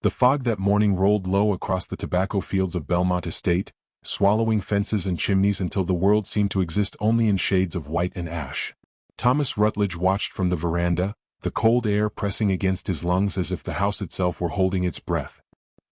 The fog that morning rolled low across the tobacco fields of Belmont Estate, swallowing fences and chimneys until the world seemed to exist only in shades of white and ash. Thomas Rutledge watched from the veranda, the cold air pressing against his lungs as if the house itself were holding its breath.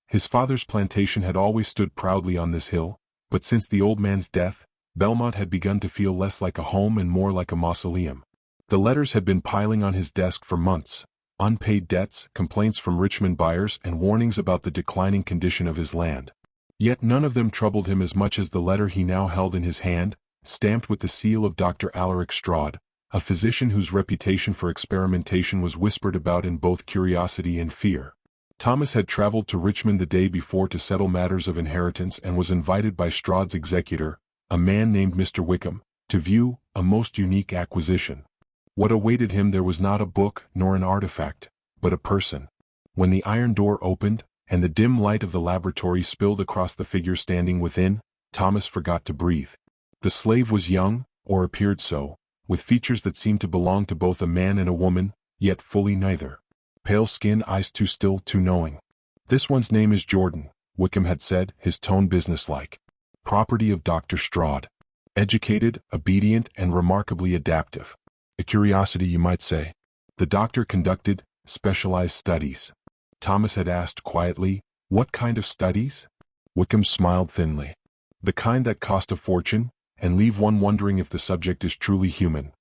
His father's plantation had always stood proudly on this hill, but since the old man's death, Belmont had begun to feel less like a home and more like a mausoleum. The letters had been piling on his desk for months. Unpaid debts, complaints from Richmond buyers, and warnings about the declining condition of his land. Yet none of them troubled him as much as the letter he now held in his hand, stamped with the seal of Dr. Alaric Straude, a physician whose reputation for experimentation was whispered about in both curiosity and fear. Thomas had traveled to Richmond the day before to settle matters of inheritance and was invited by Straude's executor, a man named Mr. Wickham, to view a most unique acquisition. What awaited him there was not a book nor an artifact, but a person. When the iron door opened, and the dim light of the laboratory spilled across the figure standing within, Thomas forgot to breathe. The slave was young, or appeared so, with features that seemed to belong to both a man and a woman, yet fully neither. Pale skin, eyes too still, too knowing. "This one's name is Jordan," Wickham had said, his tone businesslike. "Property of Dr. Straude. Educated, obedient, and remarkably adaptive. A curiosity, you might say." The doctor conducted specialized studies. Thomas had asked quietly, "What kind of studies?" Wickham smiled thinly. "The kind that cost a fortune, and leave one wondering if the subject is truly human."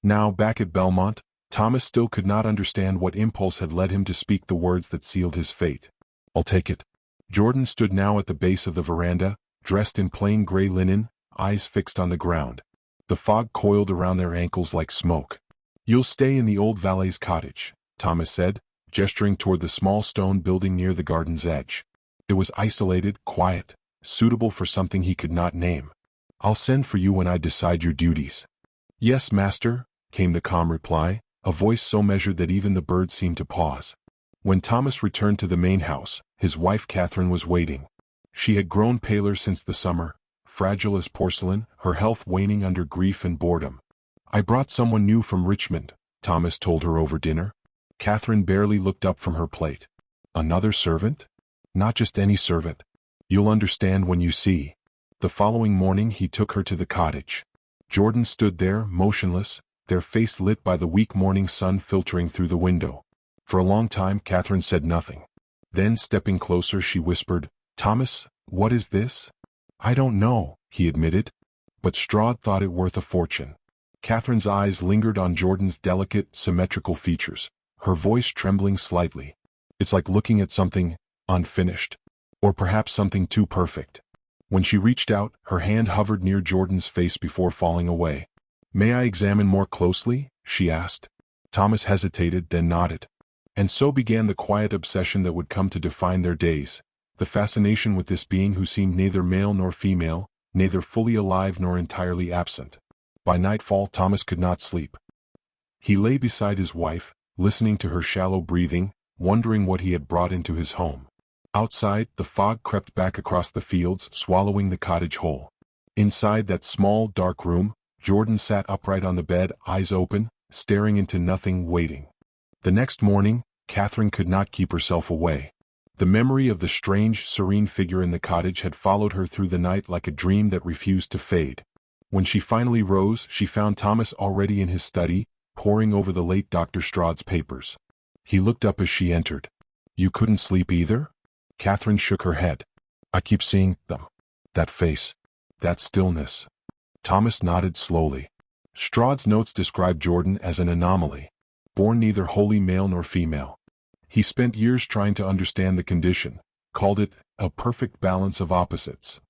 Now, back at Belmont, Thomas still could not understand what impulse had led him to speak the words that sealed his fate. "I'll take it." Jordan stood now at the base of the veranda, dressed in plain gray linen, eyes fixed on the ground. The fog coiled around their ankles like smoke. "You'll stay in the old valet's cottage," Thomas said, gesturing toward the small stone building near the garden's edge. It was isolated, quiet, suitable for something he could not name. "I'll send for you when I decide your duties." "Yes, master," came the calm reply, a voice so measured that even the birds seemed to pause. When Thomas returned to the main house, his wife Catherine was waiting. She had grown paler since the summer, fragile as porcelain, her health waning under grief and boredom. "I brought someone new from Richmond," Thomas told her over dinner. Catherine barely looked up from her plate. "Another servant?" "Not just any servant. You'll understand when you see." The following morning he took her to the cottage. Jordan stood there, motionless, their face lit by the weak morning sun filtering through the window. For a long time Catherine said nothing. Then, stepping closer, she whispered, "Thomas, what is this?" "I don't know," he admitted. But Straude thought it worth a fortune. Catherine's eyes lingered on Jordan's delicate, symmetrical features, her voice trembling slightly. "It's like looking at something unfinished. Or perhaps something too perfect." When she reached out, her hand hovered near Jordan's face before falling away. "May I examine more closely?" she asked. Thomas hesitated, then nodded. And so began the quiet obsession that would come to define their days. The fascination with this being who seemed neither male nor female, neither fully alive nor entirely absent. By nightfall Thomas could not sleep. He lay beside his wife, listening to her shallow breathing, wondering what he had brought into his home. Outside, the fog crept back across the fields, swallowing the cottage whole. Inside that small, dark room, Jordan sat upright on the bed, eyes open, staring into nothing, waiting. The next morning, Catherine could not keep herself away. The memory of the strange, serene figure in the cottage had followed her through the night like a dream that refused to fade. When she finally rose, she found Thomas already in his study, poring over the late Dr. Straude's papers. He looked up as she entered. "You couldn't sleep either?" Catherine shook her head. "I keep seeing them. That face. That stillness." Thomas nodded slowly. Straude's notes described Jordan as an anomaly. Born neither wholly male nor female. He spent years trying to understand the condition, called it a perfect balance of opposites.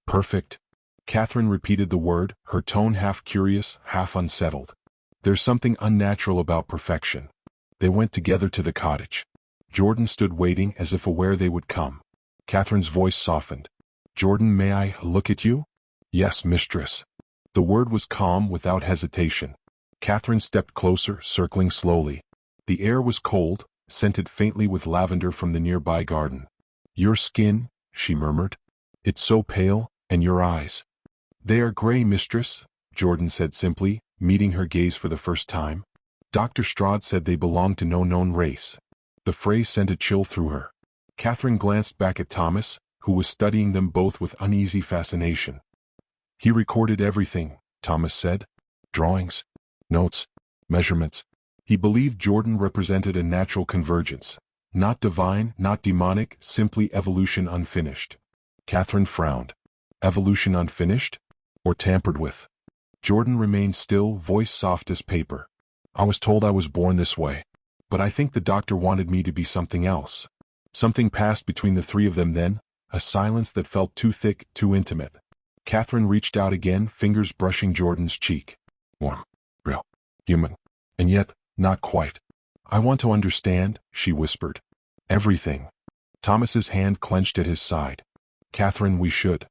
"Perfect?" Catherine repeated the word, her tone half curious, half unsettled. "There's something unnatural about perfection." They went together to the cottage. Jordan stood waiting as if aware they would come. Catherine's voice softened. "Jordan, may I look at you?" "Yes, mistress." The word was calm, without hesitation. Catherine stepped closer, circling slowly. The air was cold, scented faintly with lavender from the nearby garden. "Your skin," she murmured. "It's so pale, and your eyes." "They are gray, mistress," Jordan said simply, meeting her gaze for the first time. "Dr. Straude said they belonged to no known race." The phrase sent a chill through her. Catherine glanced back at Thomas, who was studying them both with uneasy fascination. He recorded everything, Thomas said. Drawings, notes, measurements. He believed Jordan represented a natural convergence. Not divine, not demonic, simply evolution unfinished. Catherine frowned. Evolution unfinished? Or tampered with? Jordan remained still, voice soft as paper. I was told I was born this way. But I think the doctor wanted me to be something else. Something passed between the three of them then, a silence that felt too thick, too intimate. Catherine reached out again, fingers brushing Jordan's cheek. Warm, real, human, and yet, not quite. I want to understand, she whispered. Everything. Thomas's hand clenched at his side. Catherine, we should.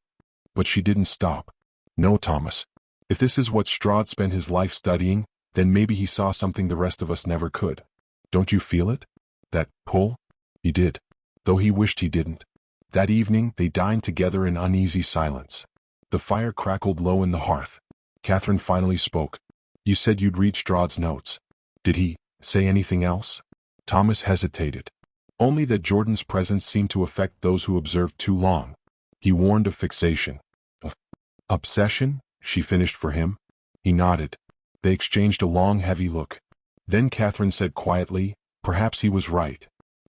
But she didn't stop. No, Thomas. If this is what Strahd spent his life studying, then maybe he saw something the rest of us never could. Don't you feel it? That pull? He did. Though he wished he didn't. That evening, they dined together in uneasy silence. The fire crackled low in the hearth. Catherine finally spoke. You said you'd read Strahd's notes. Did he say anything else? Thomas hesitated. Only that Jordan's presence seemed to affect those who observed too long. He warned of fixation. Of obsession? She finished for him. He nodded. They exchanged a long, heavy look. Then Catherine said quietly, perhaps he was right.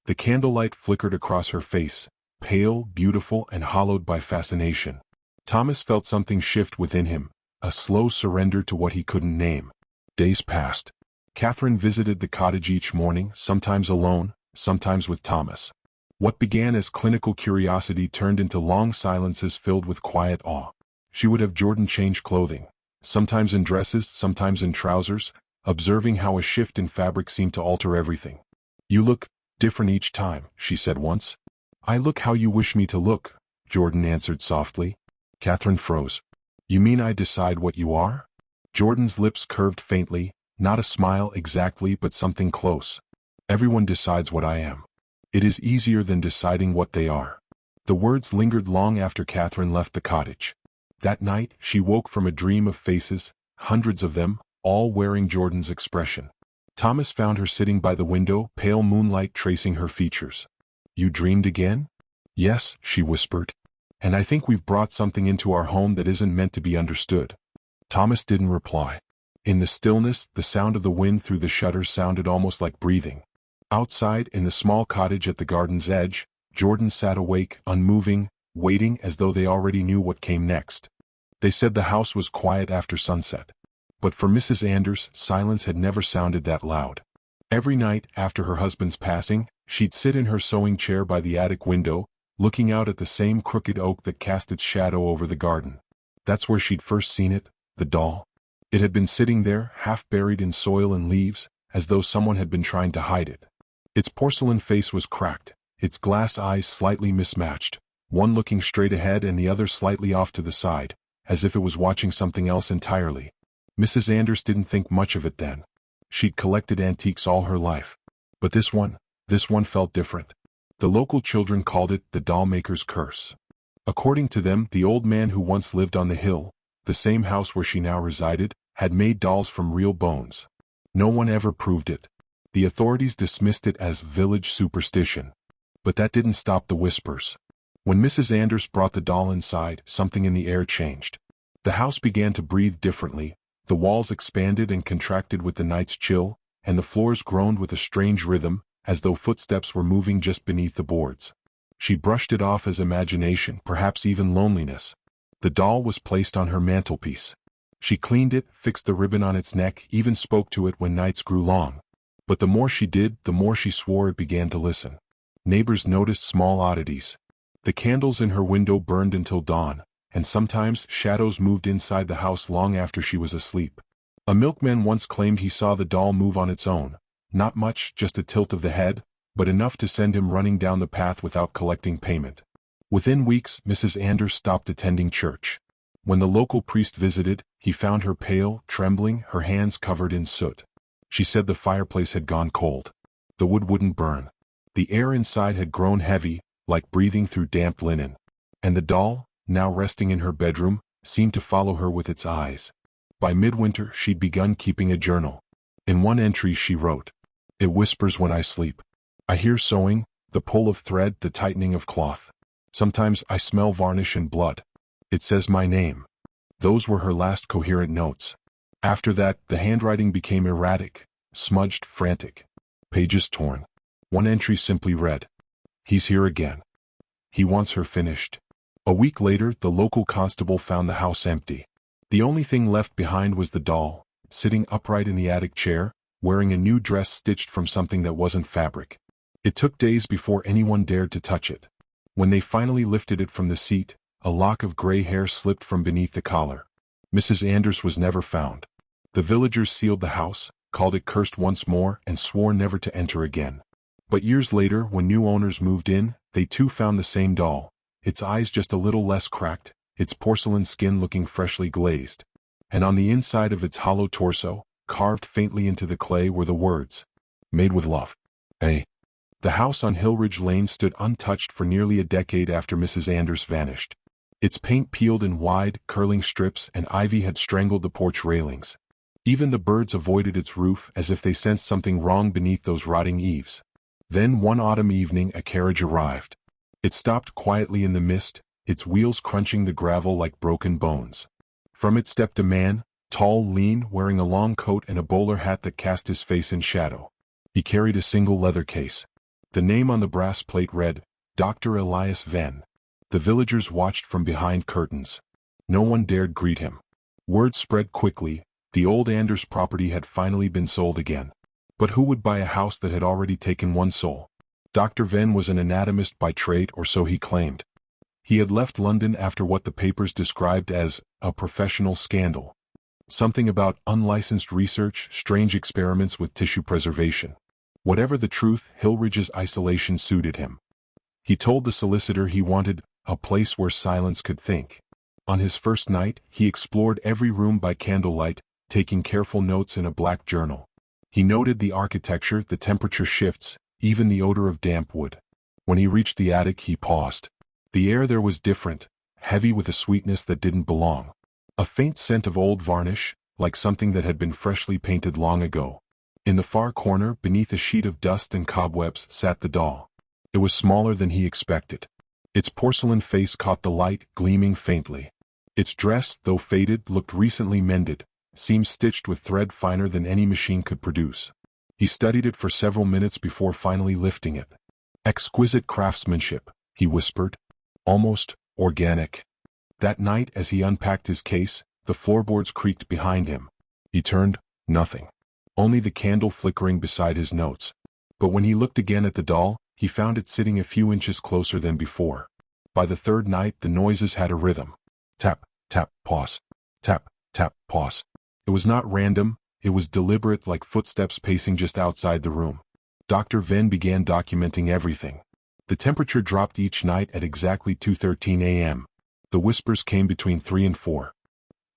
The candlelight flickered across her face, pale, beautiful, and hollowed by fascination. Thomas felt something shift within him, a slow surrender to what he couldn't name. Days passed. Catherine visited the cottage each morning, sometimes alone, sometimes with Thomas. What began as clinical curiosity turned into long silences filled with quiet awe. She would have Jordan change clothing, sometimes in dresses, sometimes in trousers, observing how a shift in fabric seemed to alter everything. You look different each time, she said once. I look how you wish me to look, Jordan answered softly. Catherine froze. You mean I decide what you are? Jordan's lips curved faintly, not a smile exactly but something close. Everyone decides what I am. It is easier than deciding what they are. The words lingered long after Catherine left the cottage. That night, she woke from a dream of faces, hundreds of them, all wearing Jordan's expression. Thomas found her sitting by the window, pale moonlight tracing her features. You dreamed again? Yes, she whispered. And I think we've brought something into our home that isn't meant to be understood. Thomas didn't reply. In the stillness, the sound of the wind through the shutters sounded almost like breathing. Outside, in the small cottage at the garden's edge, Jordan sat awake, unmoving, waiting as though they already knew what came next. They said the house was quiet after sunset. But for Mrs. Anders, silence had never sounded that loud. Every night, after her husband's passing, she'd sit in her sewing chair by the attic window, looking out at the same crooked oak that cast its shadow over the garden. That's where she'd first seen it, the doll. It had been sitting there, half buried in soil and leaves, as though someone had been trying to hide it. Its porcelain face was cracked, its glass eyes slightly mismatched, one looking straight ahead and the other slightly off to the side, as if it was watching something else entirely. Mrs. Anders didn't think much of it then. She'd collected antiques all her life. But this one felt different. The local children called it the doll-maker's curse. According to them, the old man who once lived on the hill, the same house where she now resided, had made dolls from real bones. No one ever proved it. The authorities dismissed it as village superstition. But that didn't stop the whispers. When Mrs. Anders brought the doll inside, something in the air changed. The house began to breathe differently, the walls expanded and contracted with the night's chill, and the floors groaned with a strange rhythm, as though footsteps were moving just beneath the boards. She brushed it off as imagination, perhaps even loneliness. The doll was placed on her mantelpiece. She cleaned it, fixed the ribbon on its neck, even spoke to it when nights grew long. But the more she did, the more she swore it began to listen. Neighbors noticed small oddities. The candles in her window burned until dawn, and sometimes shadows moved inside the house long after she was asleep. A milkman once claimed he saw the doll move on its own. Not much, just a tilt of the head, but enough to send him running down the path without collecting payment. Within weeks, Mrs. Anders stopped attending church. When the local priest visited, he found her pale, trembling, her hands covered in soot. She said the fireplace had gone cold. The wood wouldn't burn. The air inside had grown heavy, like breathing through damp linen. And the doll, now resting in her bedroom, seemed to follow her with its eyes. By midwinter, she'd begun keeping a journal. In one entry she wrote, "It whispers when I sleep. I hear sewing, The pull of thread, the tightening of cloth. Sometimes I smell varnish and blood. It says my name. Those were her last coherent notes. After that, the handwriting became erratic, smudged, frantic. Pages torn. One entry simply read, "He's here again. He wants her finished." A week later, the local constable found the house empty. The only thing left behind was the doll, sitting upright in the attic chair, wearing a new dress stitched from something that wasn't fabric. It took days before anyone dared to touch it. When they finally lifted it from the seat, a lock of gray hair slipped from beneath the collar. Mrs. Anders was never found. The villagers sealed the house, called it cursed once more, and swore never to enter again. But years later, when new owners moved in, they too found the same doll, its eyes just a little less cracked, its porcelain skin looking freshly glazed. And on the inside of its hollow torso, carved faintly into the clay, were the words, "Made with love." The house on Hillridge Lane stood untouched for nearly a decade after Mrs. Anders vanished. Its paint peeled in wide, curling strips, and ivy had strangled the porch railings. Even the birds avoided its roof as if they sensed something wrong beneath those rotting eaves. Then one autumn evening a carriage arrived. It stopped quietly in the mist, its wheels crunching the gravel like broken bones. From it stepped a man, tall, lean, wearing a long coat and a bowler hat that cast his face in shadow. He carried a single leather case. The name on the brass plate read, Dr. Elias Venn. The villagers watched from behind curtains. No one dared greet him. Word spread quickly, the old Anders property had finally been sold again. But who would buy a house that had already taken one soul? Dr. Venn was an anatomist by trade, or so he claimed. He had left London after what the papers described as a professional scandal. Something about unlicensed research, strange experiments with tissue preservation. Whatever the truth, Hillridge's isolation suited him. He told the solicitor he wanted a place where silence could think. On his first night, he explored every room by candlelight, taking careful notes in a black journal. He noted the architecture, the temperature shifts, even the odor of damp wood. When he reached the attic, he paused. The air there was different, heavy with a sweetness that didn't belong. A faint scent of old varnish, like something that had been freshly painted long ago. In the far corner, beneath a sheet of dust and cobwebs, sat the doll. It was smaller than he expected. Its porcelain face caught the light, gleaming faintly. Its dress, though faded, looked recently mended, seams stitched with thread finer than any machine could produce. He studied it for several minutes before finally lifting it. "Exquisite craftsmanship," he whispered. "Almost organic." That night, as he unpacked his case, the floorboards creaked behind him. He turned, nothing. Only the candle flickering beside his notes. But when he looked again at the doll, he found it sitting a few inches closer than before. By the third night, the noises had a rhythm. Tap, tap, pause. Tap, tap, pause. It was not random, it was deliberate, like footsteps pacing just outside the room. Dr. Venn began documenting everything. The temperature dropped each night at exactly 2:13 a.m. The whispers came between 3 and 4.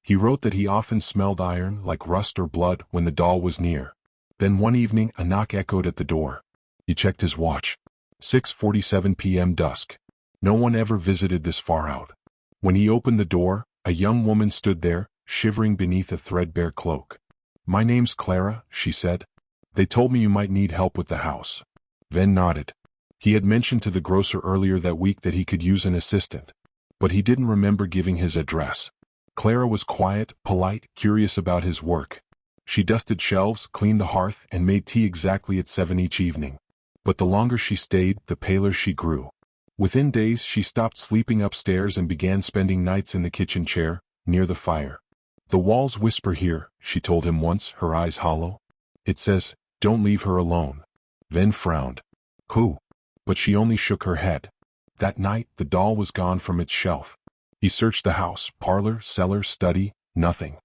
He wrote that he often smelled iron, like rust or blood, when the doll was near. Then one evening, a knock echoed at the door. He checked his watch. 6:47 p.m. dusk. No one ever visited this far out. When he opened the door, a young woman stood there, shivering beneath a threadbare cloak. "My name's Clara," she said. "They told me you might need help with the house." Venn nodded. He had mentioned to the grocer earlier that week that he could use an assistant. But he didn't remember giving his address. Clara was quiet, polite, curious about his work. She dusted shelves, cleaned the hearth, and made tea exactly at 7 each evening. But the longer she stayed, the paler she grew. Within days, she stopped sleeping upstairs and began spending nights in the kitchen chair, near the fire. "The walls whisper here," she told him once, her eyes hollow. "It says, don't leave her alone." Venn frowned. "Who?" But she only shook her head. That night, the doll was gone from its shelf. He searched the house, parlor, cellar, study, nothing.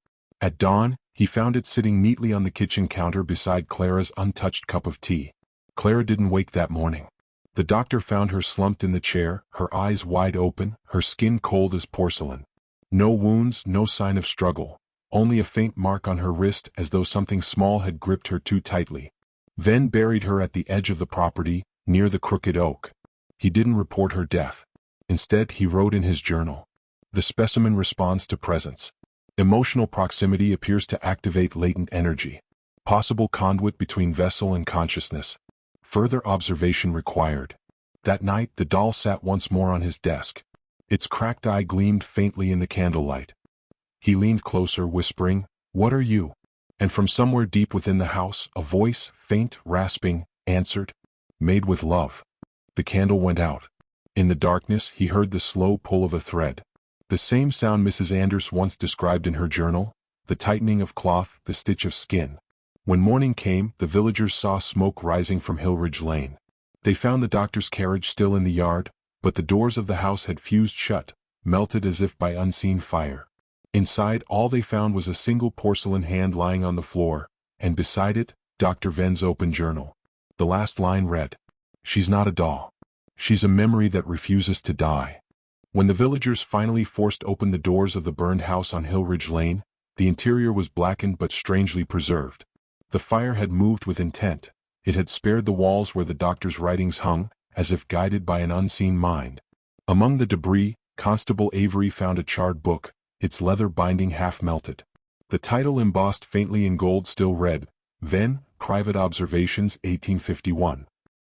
At dawn, he found it sitting neatly on the kitchen counter beside Clara's untouched cup of tea. Clara didn't wake that morning. The doctor found her slumped in the chair, her eyes wide open, her skin cold as porcelain. No wounds, no sign of struggle, only a faint mark on her wrist as though something small had gripped her too tightly. Venn buried her at the edge of the property, near the crooked oak. He didn't report her death. Instead, he wrote in his journal. The specimen responds to presence. Emotional proximity appears to activate latent energy. Possible conduit between vessel and consciousness. Further observation required. That night the doll sat once more on his desk. Its cracked eye gleamed faintly in the candlelight. He leaned closer, whispering, "What are you?" And from somewhere deep within the house, a voice, faint, rasping, answered, "Made with love." The candle went out. In the darkness he heard the slow pull of a thread. The same sound Mrs. Anders once described in her journal, the tightening of cloth, the stitch of skin. When morning came, the villagers saw smoke rising from Hillridge Lane. They found the doctor's carriage still in the yard, but the doors of the house had fused shut, melted as if by unseen fire. Inside, all they found was a single porcelain hand lying on the floor, and beside it, Dr. Ven's open journal. The last line read, "She's not a doll. She's a memory that refuses to die." When the villagers finally forced open the doors of the burned house on Hillridge Lane, the interior was blackened but strangely preserved. The fire had moved with intent. It had spared the walls where the doctor's writings hung, as if guided by an unseen mind. Among the debris, Constable Avery found a charred book, its leather binding half melted. The title embossed faintly in gold still read, "Ven, Private Observations 1851.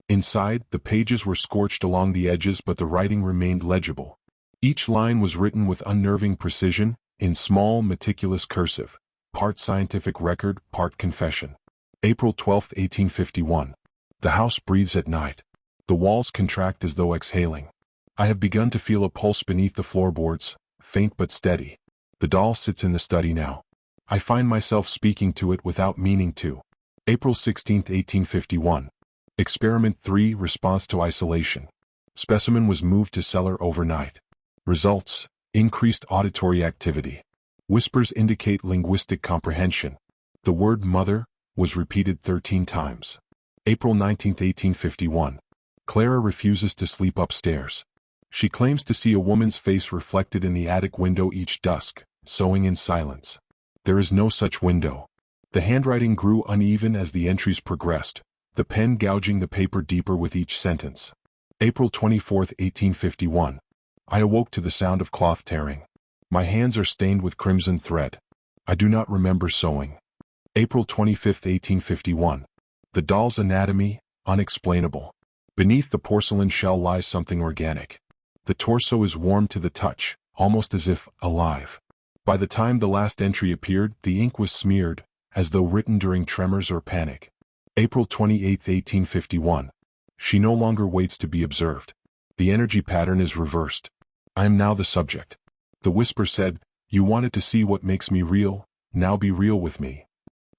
Inside, the pages were scorched along the edges but the writing remained legible. Each line was written with unnerving precision, in small, meticulous cursive, part scientific record, part confession. April 12, 1851. The house breathes at night. The walls contract as though exhaling. I have begun to feel a pulse beneath the floorboards, faint but steady. The doll sits in the study now. I find myself speaking to it without meaning to. April 16, 1851. Experiment 3, Response to Isolation. Specimen was moved to cellar overnight. Results: increased auditory activity. Whispers indicate linguistic comprehension. The word mother was repeated 13 times. April 19, 1851. Clara refuses to sleep upstairs. She claims to see a woman's face reflected in the attic window each dusk, sewing in silence. There is no such window. The handwriting grew uneven as the entries progressed, the pen gouging the paper deeper with each sentence. April 24, 1851. I awoke to the sound of cloth tearing. My hands are stained with crimson thread. I do not remember sewing. April 25, 1851. The doll's anatomy, unexplainable. Beneath the porcelain shell lies something organic. The torso is warm to the touch, almost as if alive. By the time the last entry appeared, the ink was smeared, as though written during tremors or panic. April 28, 1851. She no longer waits to be observed. The energy pattern is reversed. I am now the subject. The whisper said, "You wanted to see what makes me real, now be real with me."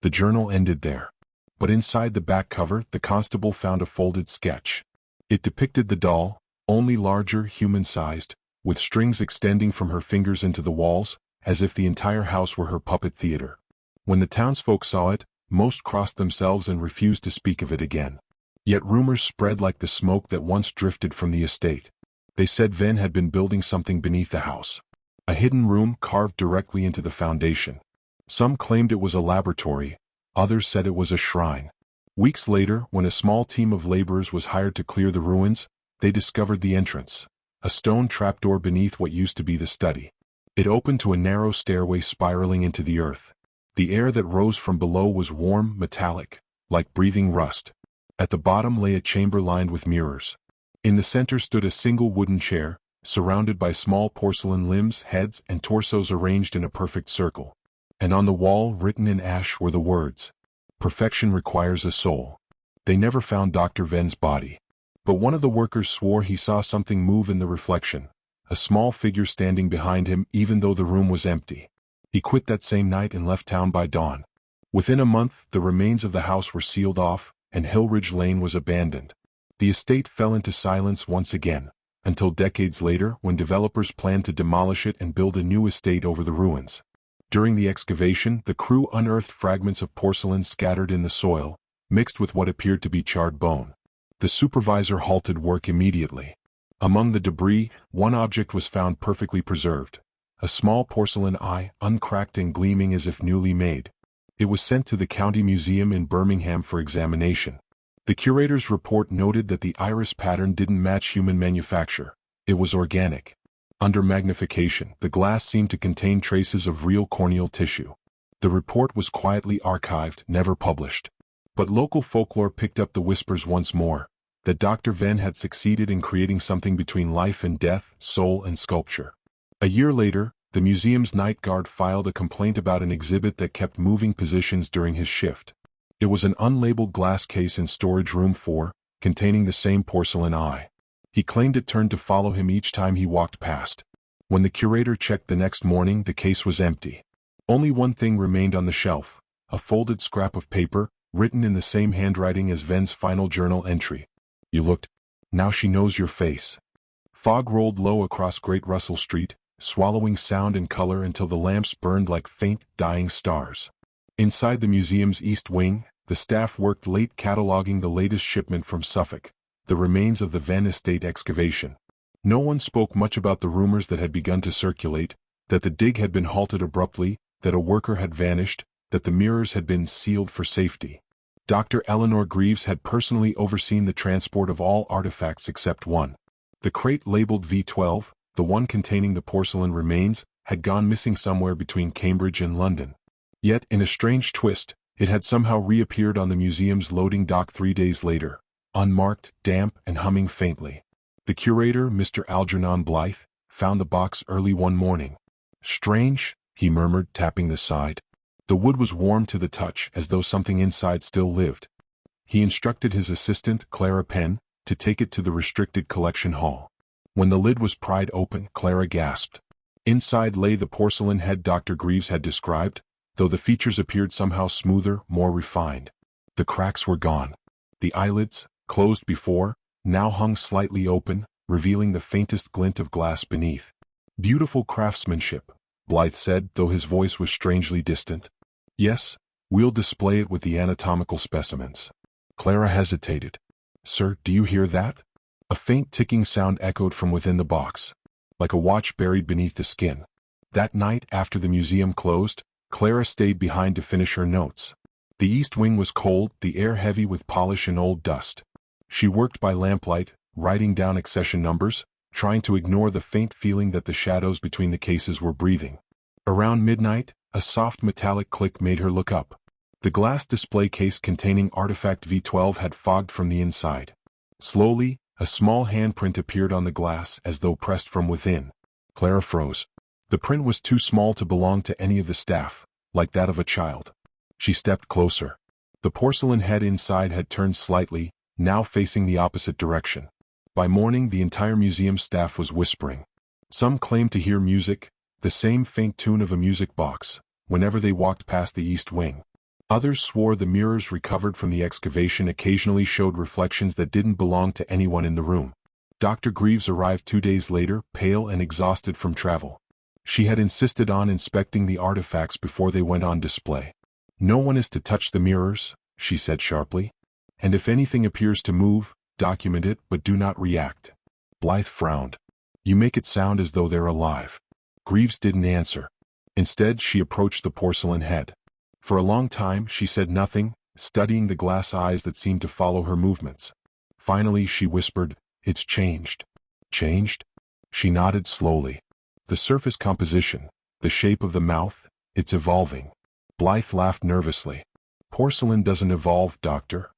The journal ended there. But inside the back cover, the constable found a folded sketch. It depicted the doll, only larger, human-sized, with strings extending from her fingers into the walls, as if the entire house were her puppet theater. When the townsfolk saw it, most crossed themselves and refused to speak of it again. Yet rumors spread like the smoke that once drifted from the estate. They said Ven had been building something beneath the house. A hidden room carved directly into the foundation. Some claimed it was a laboratory, others said it was a shrine. Weeks later, when a small team of laborers was hired to clear the ruins, they discovered the entrance, a stone trapdoor beneath what used to be the study. It opened to a narrow stairway spiraling into the earth. The air that rose from below was warm, metallic, like breathing rust. At the bottom lay a chamber lined with mirrors. In the center stood a single wooden chair, surrounded by small porcelain limbs, heads, and torsos arranged in a perfect circle. And on the wall, written in ash, were the words, "Perfection requires a soul." They never found Dr. Ven's body. But one of the workers swore he saw something move in the reflection, a small figure standing behind him even though the room was empty. He quit that same night and left town by dawn. Within a month, the remains of the house were sealed off, and Hillridge Lane was abandoned. The estate fell into silence once again, until decades later when developers planned to demolish it and build a new estate over the ruins. During the excavation, the crew unearthed fragments of porcelain scattered in the soil, mixed with what appeared to be charred bone. The supervisor halted work immediately. Among the debris, one object was found perfectly preserved, a small porcelain eye, uncracked and gleaming as if newly made. It was sent to the County Museum in Birmingham for examination. The curator's report noted that the iris pattern didn't match human manufacture. It was organic. Under magnification, the glass seemed to contain traces of real corneal tissue. The report was quietly archived, never published. But local folklore picked up the whispers once more. that Dr. Venn had succeeded in creating something between life and death, soul and sculpture. A year later, the museum's night guard filed a complaint about an exhibit that kept moving positions during his shift. It was an unlabeled glass case in storage room 4, containing the same porcelain eye. He claimed it turned to follow him each time he walked past. When the curator checked the next morning, the case was empty. Only one thing remained on the shelf, a folded scrap of paper, written in the same handwriting as Venn's final journal entry. "You looked. Now she knows your face." Fog rolled low across Great Russell Street, swallowing sound and color until the lamps burned like faint, dying stars. Inside the museum's east wing, the staff worked late cataloging the latest shipment from Suffolk, the remains of the Venn Estate excavation. No one spoke much about the rumors that had begun to circulate, that the dig had been halted abruptly, that a worker had vanished, that the mirrors had been sealed for safety. Dr. Eleanor Greaves had personally overseen the transport of all artifacts except one. The crate labeled V12, the one containing the porcelain remains, had gone missing somewhere between Cambridge and London. Yet, in a strange twist, it had somehow reappeared on the museum's loading dock 3 days later, unmarked, damp, and humming faintly. The curator, Mr. Algernon Blythe, found the box early one morning. "Strange," he murmured, tapping the side. The wood was warm to the touch, as though something inside still lived. He instructed his assistant, Clara Penn, to take it to the restricted collection hall. When the lid was pried open, Clara gasped. Inside lay the porcelain head Dr. Greaves had described, though the features appeared somehow smoother, more refined. The cracks were gone. The eyelids, closed before, now hung slightly open, revealing the faintest glint of glass beneath. "Beautiful craftsmanship," Blythe said, though his voice was strangely distant. "Yes, we'll display it with the anatomical specimens." Clara hesitated. "Sir, do you hear that?" A faint ticking sound echoed from within the box, like a watch buried beneath the skin. That night, after the museum closed, Clara stayed behind to finish her notes. The east wing was cold, the air heavy with polish and old dust. She worked by lamplight, writing down accession numbers, trying to ignore the faint feeling that the shadows between the cases were breathing. Around midnight, a soft metallic click made her look up. The glass display case containing artifact V12 had fogged from the inside. Slowly, a small handprint appeared on the glass as though pressed from within. Clara froze. The print was too small to belong to any of the staff, like that of a child. She stepped closer. The porcelain head inside had turned slightly, now facing the opposite direction. By morning, the entire museum staff was whispering. Some claimed to hear music, the same faint tune of a music box, whenever they walked past the east wing. Others swore the mirrors recovered from the excavation occasionally showed reflections that didn't belong to anyone in the room. Dr. Greaves arrived 2 days later, pale and exhausted from travel. She had insisted on inspecting the artifacts before they went on display. "No one is to touch the mirrors," she said sharply. "And if anything appears to move, document it, but do not react." Blythe frowned. "You make it sound as though they're alive." Greaves didn't answer. Instead, she approached the porcelain head. For a long time, she said nothing, studying the glass eyes that seemed to follow her movements. Finally, she whispered, "It's changed." "Changed?" She nodded slowly. "The surface composition, the shape of the mouth, it's evolving." Blythe laughed nervously. "Porcelain doesn't evolve, Doctor."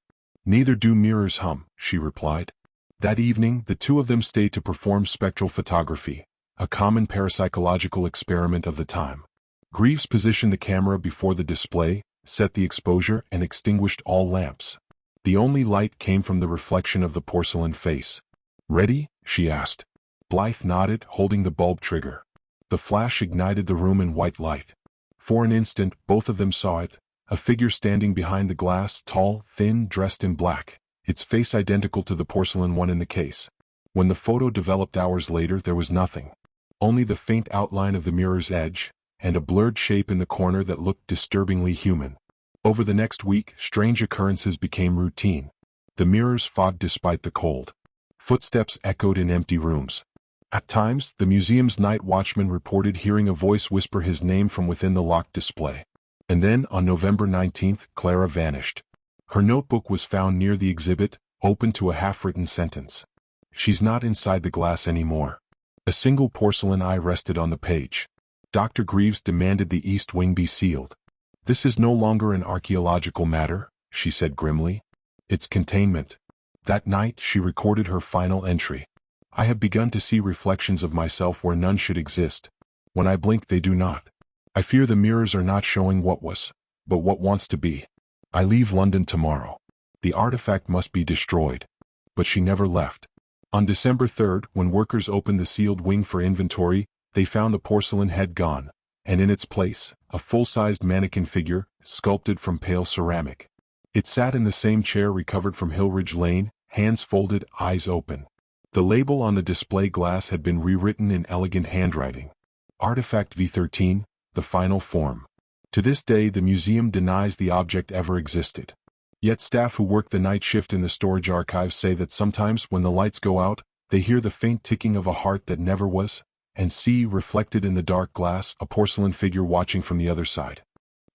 "Neither do mirrors, she replied. That evening, the two of them stayed to perform spectral photography, a common parapsychological experiment of the time. Greaves positioned the camera before the display, set the exposure, and extinguished all lamps. The only light came from the reflection of the porcelain face. "Ready?" she asked. Blythe nodded, holding the bulb trigger. The flash ignited the room in white light. For an instant, both of them saw it, a figure standing behind the glass, tall, thin, dressed in black, its face identical to the porcelain one in the case. When the photo developed hours later, there was nothing. Only the faint outline of the mirror's edge, and a blurred shape in the corner that looked disturbingly human. Over the next week, strange occurrences became routine. The mirrors fogged despite the cold. Footsteps echoed in empty rooms. At times, the museum's night watchman reported hearing a voice whisper his name from within the locked display. And then, on November 19th, Clara vanished. Her notebook was found near the exhibit, open to a half-written sentence. "She's not inside the glass anymore." A single porcelain eye rested on the page. Dr. Greaves demanded the east wing be sealed. "This is no longer an archaeological matter," she said grimly. "It's containment." That night she recorded her final entry. I have begun to see reflections of myself where none should exist. When I blink they do not. I fear the mirrors are not showing what was, but what wants to be. I leave London tomorrow. The artifact must be destroyed. But she never left. On December 3rd, when workers opened the sealed wing for inventory, they found the porcelain head gone, and in its place, a full-sized mannequin figure, sculpted from pale ceramic. It sat in the same chair recovered from Hillridge Lane, hands folded, eyes open. The label on the display glass had been rewritten in elegant handwriting. Artifact V13, the final form. To this day the museum denies the object ever existed. Yet staff who work the night shift in the storage archives say that sometimes when the lights go out, they hear the faint ticking of a heart that never was, and see, reflected in the dark glass, a porcelain figure watching from the other side.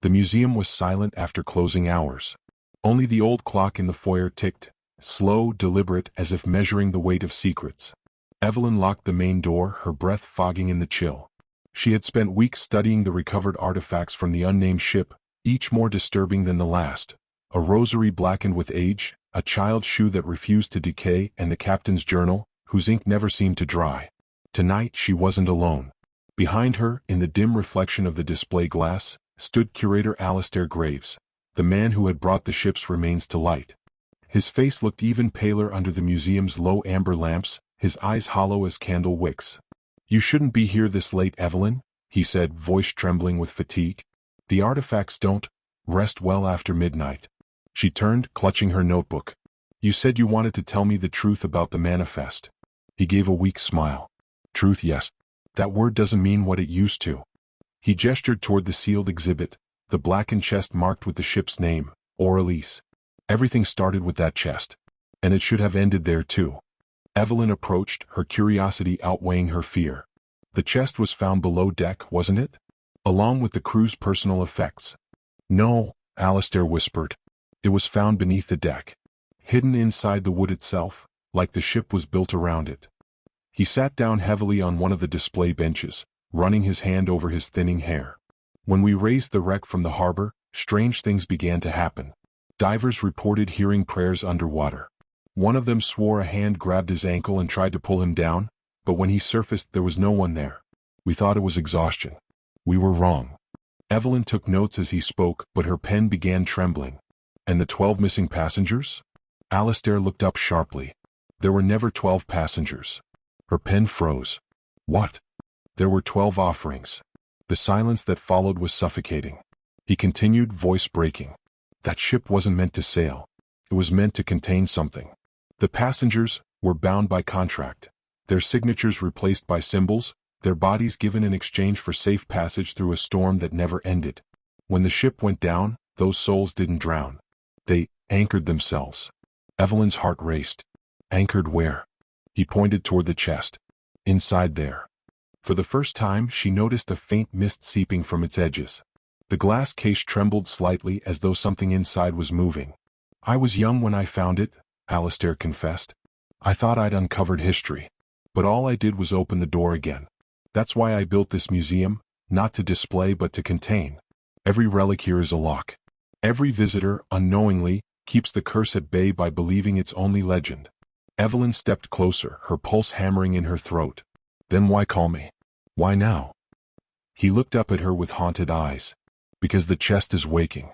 The museum was silent after closing hours. Only the old clock in the foyer ticked, slow, deliberate, as if measuring the weight of secrets. Evelyn locked the main door, her breath fogging in the chill. She had spent weeks studying the recovered artifacts from the unnamed ship, each more disturbing than the last. A rosary blackened with age, a child's shoe that refused to decay, and the captain's journal, whose ink never seemed to dry. Tonight she wasn't alone. Behind her, in the dim reflection of the display glass, stood curator Alistair Graves, the man who had brought the ship's remains to light. His face looked even paler under the museum's low amber lamps, his eyes hollow as candle wicks. "You shouldn't be here this late, Evelyn," he said, voice trembling with fatigue. "The artifacts don't rest well after midnight." She turned, clutching her notebook. "You said you wanted to tell me the truth about the manifest." He gave a weak smile. "Truth, yes. That word doesn't mean what it used to." He gestured toward the sealed exhibit, the blackened chest marked with the ship's name, Orelise. Everything started with that chest. And it should have ended there too. Evelyn approached, her curiosity outweighing her fear. "The chest was found below deck, wasn't it? Along with the crew's personal effects." "No," Alistair whispered. "It was found beneath the deck. Hidden inside the wood itself, like the ship was built around it." He sat down heavily on one of the display benches, running his hand over his thinning hair. "When we raised the wreck from the harbor, strange things began to happen. Divers reported hearing prayers underwater. One of them swore a hand grabbed his ankle and tried to pull him down, but when he surfaced there was no one there. We thought it was exhaustion. We were wrong." Evelyn took notes as he spoke, but her pen began trembling. "And the 12 missing passengers?" Alistair looked up sharply. "There were never 12 passengers." Her pen froze. "What?" "There were 12 offerings." The silence that followed was suffocating. He continued, voice breaking. "That ship wasn't meant to sail. It was meant to contain something. The passengers were bound by contract, their signatures replaced by symbols, their bodies given in exchange for safe passage through a storm that never ended. When the ship went down, those souls didn't drown. They anchored themselves." Evelyn's heart raced. "Anchored where?" He pointed toward the chest. "Inside there." For the first time she noticed a faint mist seeping from its edges. The glass case trembled slightly as though something inside was moving. "I was young when I found it," Alistair confessed. "I thought I'd uncovered history. But all I did was open the door again. That's why I built this museum, not to display but to contain. Every relic here is a lock. Every visitor, unknowingly, keeps the curse at bay by believing it's only legend." Evelyn stepped closer, her pulse hammering in her throat. "Then why call me? Why now?" He looked up at her with haunted eyes. "Because the chest is waking.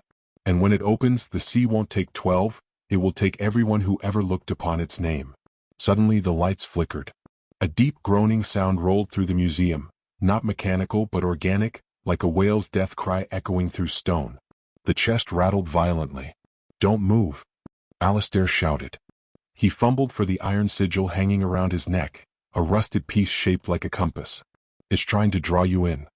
And when it opens, the sea won't take 12, it will take everyone who ever looked upon its name." Suddenly the lights flickered. A deep groaning sound rolled through the museum, not mechanical but organic, like a whale's death cry echoing through stone. The chest rattled violently. "Don't move," Alistair shouted. He fumbled for the iron sigil hanging around his neck, a rusted piece shaped like a compass. "It's trying to draw you in."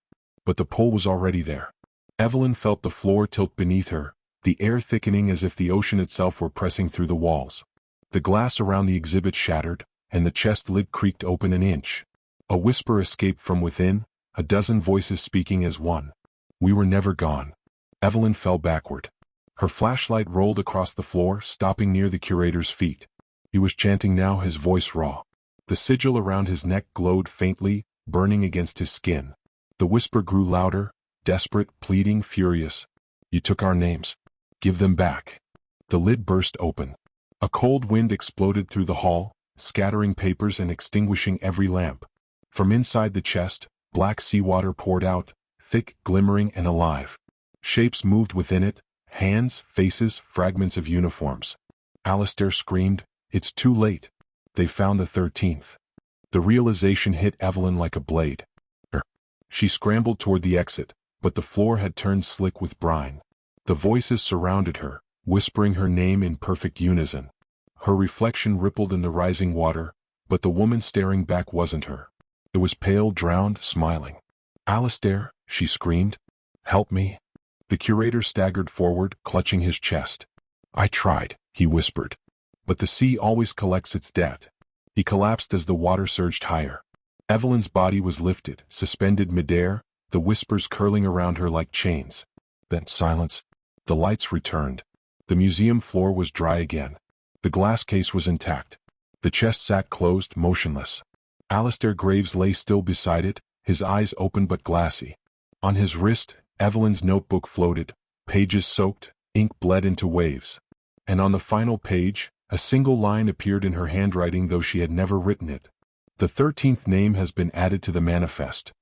But the pull was already there. Evelyn felt the floor tilt beneath her, the air thickening as if the ocean itself were pressing through the walls. The glass around the exhibit shattered, and the chest lid creaked open an inch. A whisper escaped from within, a dozen voices speaking as one. "We were never gone." Evelyn fell backward. Her flashlight rolled across the floor, stopping near the curator's feet. He was chanting now, his voice raw. The sigil around his neck glowed faintly, burning against his skin. The whisper grew louder, desperate, pleading, furious. "You took our names. Give them back." The lid burst open. A cold wind exploded through the hall, scattering papers and extinguishing every lamp. From inside the chest, black seawater poured out, thick, glimmering, and alive. Shapes moved within it, hands, faces, fragments of uniforms. Alistair screamed, "It's too late. They found the 13th. The realization hit Evelyn like a blade. She scrambled toward the exit, but the floor had turned slick with brine. The voices surrounded her, whispering her name in perfect unison. Her reflection rippled in the rising water, but the woman staring back wasn't her. It was pale, drowned, smiling. "Alistair," she screamed. "Help me." The curator staggered forward, clutching his chest. "I tried," he whispered. "But the sea always collects its debt." He collapsed as the water surged higher. Evelyn's body was lifted, suspended midair, the whispers curling around her like chains. Then silence. The lights returned. The museum floor was dry again. The glass case was intact. The chest sat closed, motionless. Alistair Graves lay still beside it, his eyes open but glassy. On his wrist, Evelyn's notebook floated, pages soaked, ink bled into waves. And on the final page, a single line appeared in her handwriting though she had never written it. "The 13th name has been added to the manifest.